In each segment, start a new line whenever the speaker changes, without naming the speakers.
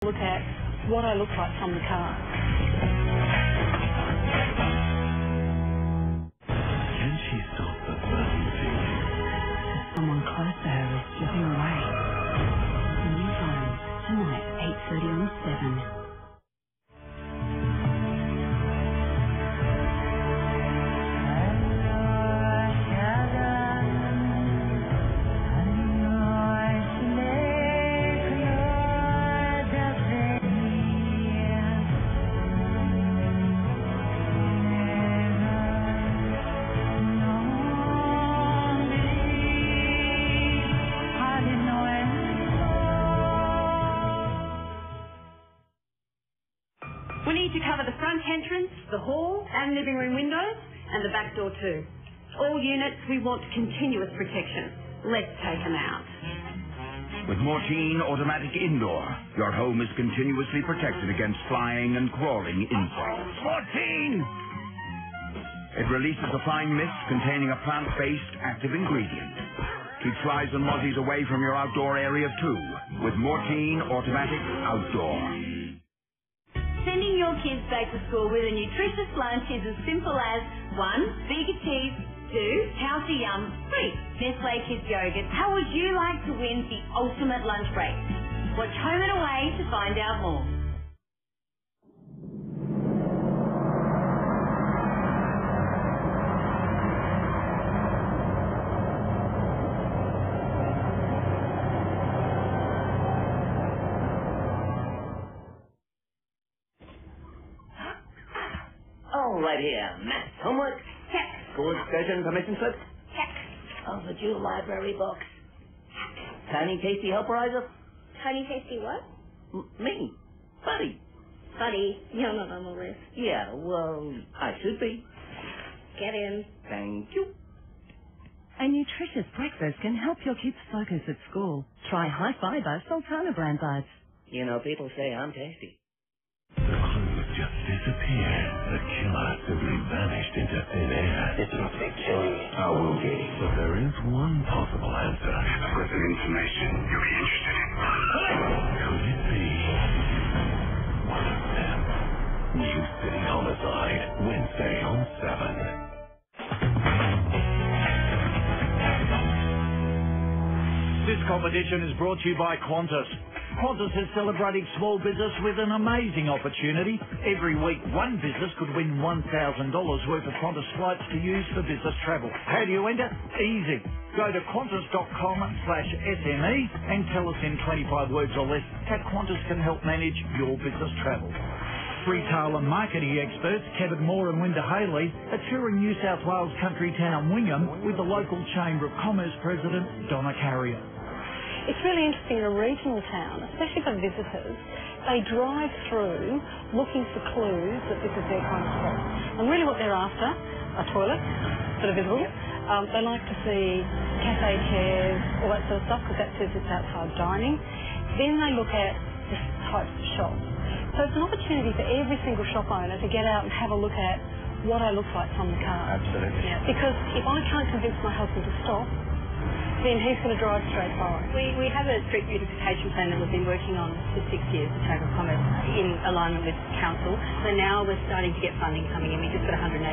Look at what I look like from the car.
Can she stop the burning feeling?
Someone close to her is slipping away. The new phone, tonight, 8:30 on 7. We need to cover the front entrance, the hall and living room windows, and the back door too. All units, we want continuous protection. Let's take them out.
With Mortine Automatic Indoor, your home is continuously protected against flying and crawling insects. Mortine! It releases a fine mist containing a plant-based active ingredient. Keeps flies and mozzies away from your outdoor area too, with Mortine Automatic Outdoor.
Sending your kids back to school with a nutritious lunch is as simple as 1. Big cheese, 2. Healthy Yum, 3. Nestle Kids Yogurt. How would you like to win the ultimate lunch break? Watch Home and Away to find out more.
Oh, right here. Maths homework?
Check.
School excursion permission slip?
Check.
Overdue library books? Tiny tasty helperizer?
Tiny tasty what?
Me. Buddy.
Buddy, you're not on the list.
Yeah, well, I should be.
Get in.
Thank you.
A nutritious breakfast can help your kids focus at school. Try high-fiber Sultana brand buds.
You know, people say I'm tasty.
The clues just disappeared. The killer simply vanished into thin air.
It's not to kill me. I will get him.
But there is one possible answer.
I've got some information you'll be interested in.
Could it be one of them? New City Homicide, Wednesday on 7.
This competition is brought to you by Qantas. Qantas is celebrating small business with an amazing opportunity. Every week, one business could win $1,000 worth of Qantas flights to use for business travel. How do you enter? Easy. Go to qantas.com/SME and tell us in 25 words or less how Qantas can help manage your business travel. Retail and marketing experts Kevin Moore and Linda Haley are touring New South Wales country town Wingham with the local Chamber of Commerce President Donna Carrier.
It's really interesting in a regional town, especially for visitors. They drive through looking for clues that this is their kind of spot. And really what they're after are toilets that are visible. They like to see cafe chairs, all that sort of stuff, because that says it's outside dining. Then they look at the types of shops. So it's an opportunity for every single shop owner to get out and have a look at what I look like from the car.
Absolutely.
Yeah. Because if I can't convince my husband to stop, then he's going to drive straight by. We have a street beautification plan that we've been working on for 6 years, the Chamber of Commerce, in alignment with Council. So now we're starting to get funding coming in. We just got $180,000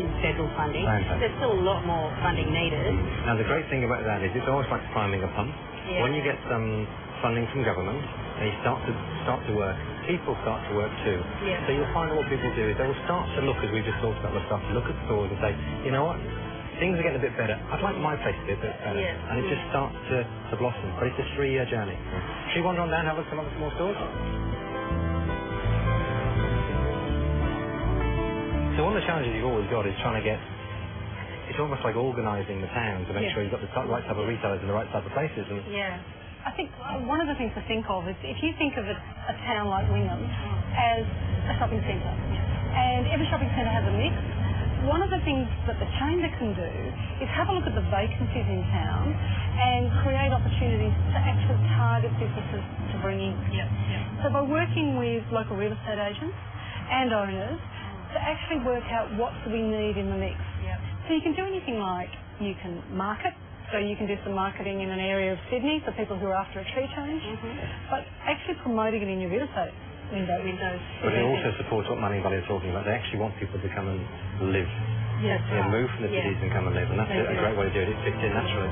in federal funding.
Fantastic.
There's still a lot more funding needed.
Now, the great thing about that is it's almost like climbing a pump.
Yeah.
When you get some funding from government and you start to work, people start to work too.
Yeah.
So you'll find what people do is they will start to look, as we just talked about, they'll start to look at stores and say, you know what? Things are getting a bit better. I'd like my place to be a bit better.
Yeah.
And it just starts to blossom. But it's a 3-year journey. Should we wander on down and have a look at some other small stores? So one of the challenges you've always got is trying to get, it's almost like organising the town to make sure you've got the right type of retailers in the right type of places. And
yeah. I think one of the things to think of is if you think of a town like Wingham as a shopping centre, and every shopping centre has a mix, one of the things that the Chamber can do is have a look at the vacancies in town and create opportunities to actually target businesses to bring in. So by working with local real estate agents and owners to actually work out what do we need in the mix. So you can do anything like you can market So you can do some marketing in an area of Sydney for people who are after a tree change, but actually promoting it in your real estate windows.
But it also supports what Money Valley are talking about. They actually want people to come and live.
Yes.
Move from the cities and come and live, and that's a great way to do it. It fits in naturally.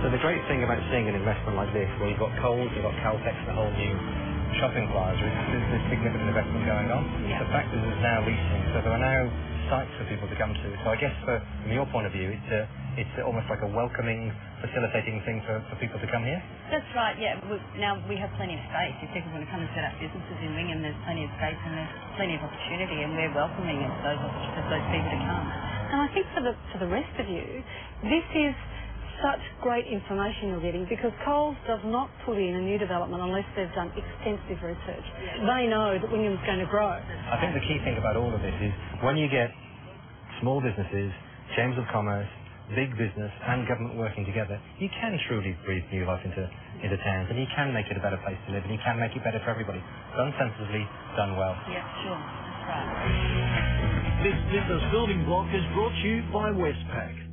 So the great thing about seeing an investment like this, where you've got Coles, you've got Caltex, and a whole new shopping plaza, there's significant investment going on.
Yeah.
The fact is there's now leasing, so there are now sites for people to come to. So I guess from your point of view, it's almost like a welcoming, facilitating thing for people to come here?
That's right, yeah. Now we have plenty of space. If people want to come and set up businesses in Wingham, there's plenty of space and there's plenty of opportunity, and we're welcoming those people to come.
And I think for the rest of you, this is such great information you're getting, because Coles does not put in a new development unless they've done extensive research. Yeah. They know that Wingham's going to grow.
I think the key thing about all of this is when you get small businesses, chambers of commerce, big business and government working together, you can truly breathe new life into towns, and you can make it a better place to live, and you can make it better for everybody. Done sensibly, done well.
Yeah, sure. That's right.
This business building block is brought to you by Westpac.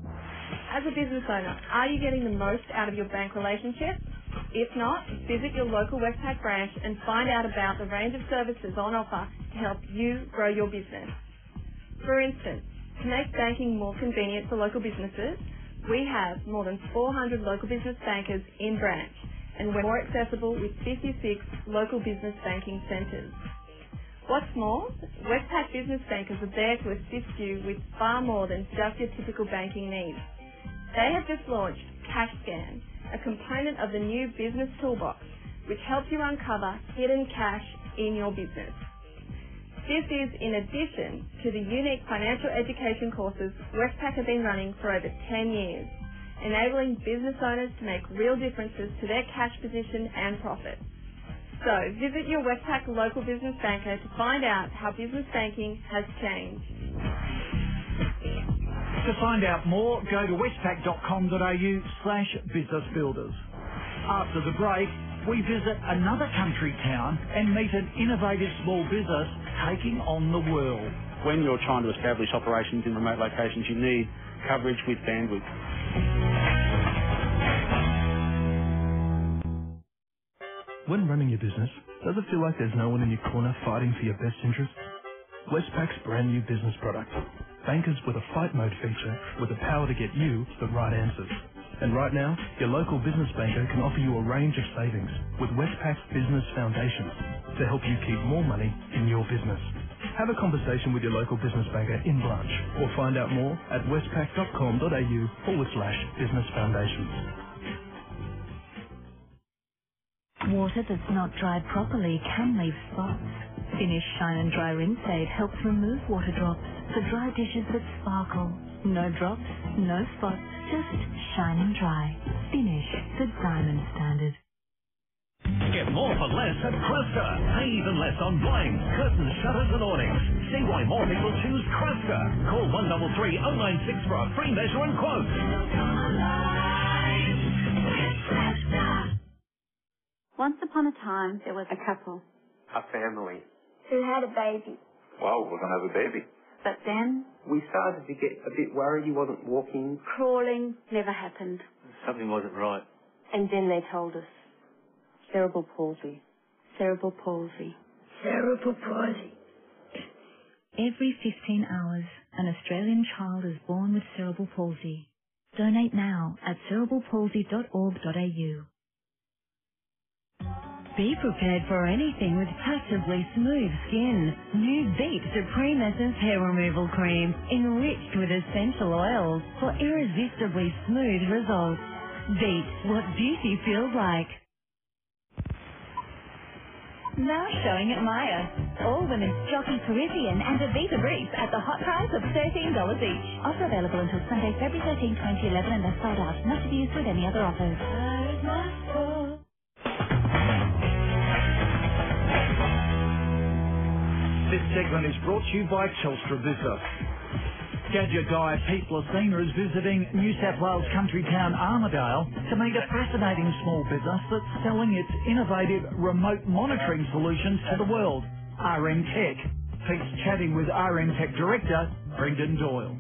As a business owner, are you getting the most out of your bank relationship? If not, visit your local Westpac branch and find out about the range of services on offer to help you grow your business. For instance, to make banking more convenient for local businesses, we have more than 400 local business bankers in branch, and we're more accessible with 56 local business banking centres. What's more, Westpac business bankers are there to assist you with far more than just your typical banking needs. They have just launched Cash Scan, a component of the new Business Toolbox, which helps you uncover hidden cash in your business. This is in addition to the unique financial education courses Westpac have been running for over 10 years, enabling business owners to make real differences to their cash position and profit. So visit your Westpac local business banker to find out how business banking has changed.
To find out more, go to westpac.com.au/businessbuilders. After the break, we visit another country town and meet an innovative small business taking on the world.
When you're trying to establish operations in remote locations, you need coverage with bandwidth.
When running your business, does it feel like there's no one in your corner fighting for your best interests? Westpac's brand new business product. Bankers with a fight mode feature with the power to get you the right answers. And right now, your local business banker can offer you a range of savings with Westpac's Business Foundations to help you keep more money in your business. Have a conversation with your local business banker in branch or find out more at westpac.com.au/business foundations.
Water that's not dried properly can leave spots. Finish Shine and Dry Rinse Aid helps remove water drops for dry dishes that sparkle. No drops, no spots, just shine and dry. Finish the diamond standard.
Get more for less at Cresta. Pay even less on blinds, curtains, shutters and awnings. See why more people choose Cresta. Call 133 096 for a free measure and quote.
Once upon a time, there was a couple.
A family.
Who had a baby.
Well, we're going to have a baby.
But then...
we started to get a bit worried he wasn't walking.
Crawling never happened.
Something wasn't right.
And then they told us. Cerebral palsy. Cerebral palsy.
Cerebral palsy. Every 15 hours, an Australian child is born with cerebral palsy. Donate now at cerebralpalsy.org.au. Be prepared for anything with passively smooth skin. New Beat Supreme Essence Hair Removal Cream, enriched with essential oils for irresistibly smooth results. Beat what beauty feels like. Now showing at Maya. All women's Jockey Parisian and Avita briefs at the hot price of $13 each. Offer available until Sunday, February 13, 2011 and they're sold out. Not to be used with any other offers.
This segment is brought to you by Telstra Business. Gadget guide Pete Lacina is visiting New South Wales country town Armidale to meet a fascinating small business that's selling its innovative remote monitoring solutions to the world, RM Tech. Pete's chatting with RM Tech Director Brendan Doyle.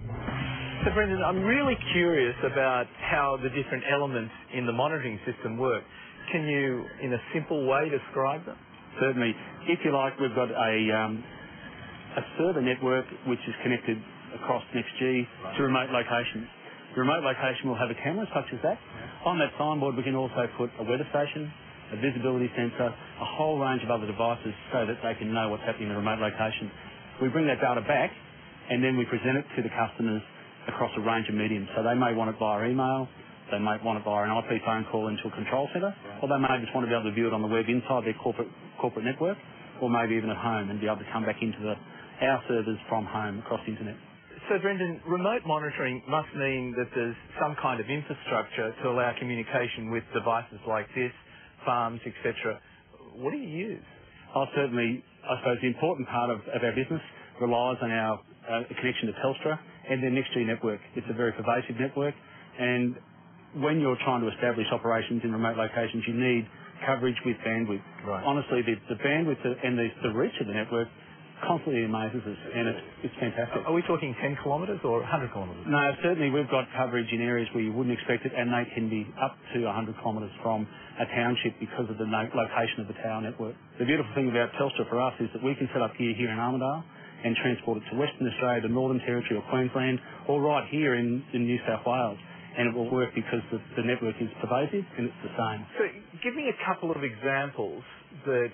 So, Brendan, I'm really curious about how the different elements in the monitoring system work. Can you, in a simple way, describe them?
Certainly. If you like, we've got a server network which is connected across NextG to remote locations. The remote location will have a camera such as that. On that signboard we can also put a weather station, a visibility sensor, a whole range of other devices so that they can know what's happening in the remote location. We bring that data back and then we present it to the customers across a range of mediums. So they may want it via email, they might want it via an IP phone call into a control centre, or they may just want to be able to view it on the web inside their corporate network, or maybe even at home and be able to come back into our servers from home across the internet.
So, Brendan, remote monitoring must mean that there's some kind of infrastructure to allow communication with devices like this, farms, etc. What do you use?
Certainly, I suppose the important part of our business relies on our connection to Telstra and their NextG network. It's a very pervasive network, and when you're trying to establish operations in remote locations, you need coverage with bandwidth.
Right.
Honestly, the bandwidth and the reach of the network constantly amazes us, and it's fantastic.
Are we talking 10 kilometres or 100 kilometres?
No, certainly we've got coverage in areas where you wouldn't expect it, and they can be up to 100 kilometres from a township because of the location of the tower network. The beautiful thing about Telstra for us is that we can set up here in Armidale and transport it to Western Australia, the Northern Territory or Queensland, or right here in New South Wales. And it will work because the network is pervasive and it's the same.
So give me a couple of examples that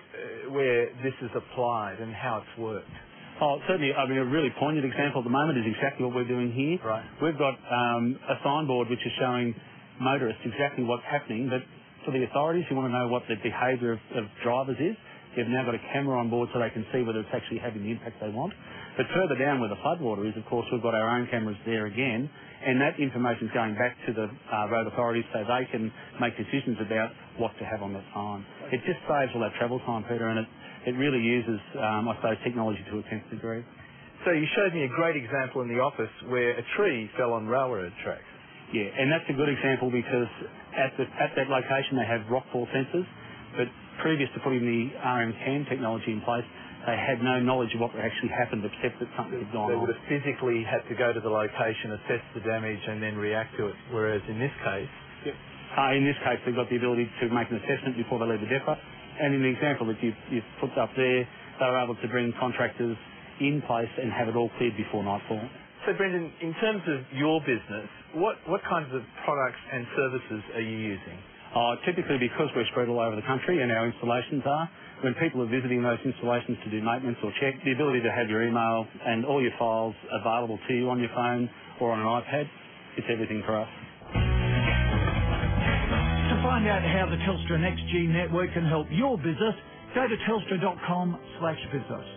where this is applied and how it's worked.
Certainly, I mean, a really poignant example at the moment is exactly what we're doing here.
Right.
We've got a signboard which is showing motorists exactly what's happening, but for the authorities who want to know what the behaviour of drivers is, they've now got a camera on board so they can see whether it's actually having the impact they want. But further down where the floodwater is, of course, we've got our own cameras there again, and that information is going back to the road authorities so they can make decisions about what to have on that sign. It just saves all that travel time, Peter, and it really uses, I suppose, technology to a 10th degree.
So you showed me a great example in the office where a tree fell on railroad tracks.
Yeah, and that's a good example because at that location they have rockfall sensors, but previous to putting the RMCAM technology in place, they had no knowledge of what actually happened except that something had gone on.
They would have physically had to go to the location, assess the damage and then react to it, whereas in this case...
Yep. In this case they've got the ability to make an assessment before they leave the depot, and in the example that you've put up there, they were able to bring contractors in place and have it all cleared before nightfall.
So Brendan, in terms of your business, what kinds of products and services are you using?
Typically, because we're spread all over the country and our installations are, when people are visiting those installations to do maintenance or check, the ability to have your email and all your files available to you on your phone or on an iPad, it's everything for us.
To find out how the Telstra NextG network can help your business, go to telstra.com/business.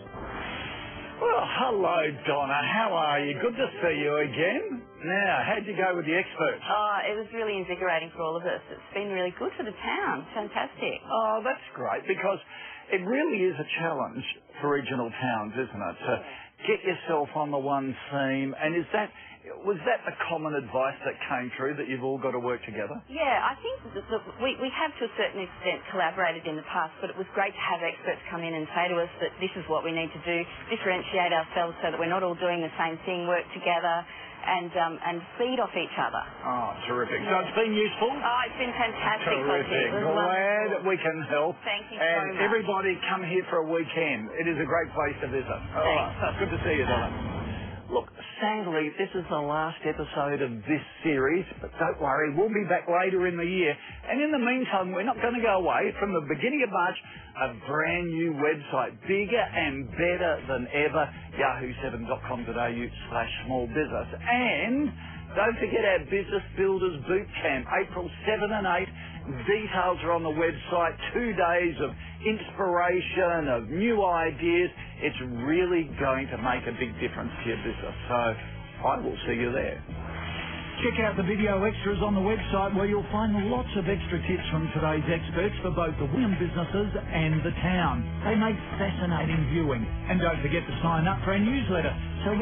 Well, hello, Donna. How are you? Good to see you again. Now, how'd you go with the experts?
It was really invigorating for all of us. It's been really good for the town. Fantastic.
Oh, that's great, because it really is a challenge for regional towns, isn't it? To get yourself on the one theme. And was that the common advice that came through, that you've all got to work together?
Yeah, I think we have to a certain extent collaborated in the past, but it was great to have experts come in and say to us that this is what we need to do, differentiate ourselves so that we're not all doing the same thing, work together and feed off each other.
Oh, terrific. So it's been useful?
Oh, it's been fantastic.
Terrific. Glad that we can help.
Thank you
and
so much.
Everybody come here for a weekend. It is a great place to visit. All right. Good to see you, Donna. Look, sadly, this is the last episode of this series, but don't worry, we'll be back later in the year. And in the meantime, we're not going to go away. From the beginning of March, a brand new website, bigger and better than ever, yahoo7.com.au/small business. And don't forget our Business Builders Boot Camp, April 7 and 8. Details are on the website. 2 days of inspiration, of new ideas. It's really going to make a big difference to your business. So I will see you there.
Check out the video extras on the website where you'll find lots of extra tips from today's experts for both the women businesses and the town. They make fascinating viewing. And don't forget to sign up for our newsletter so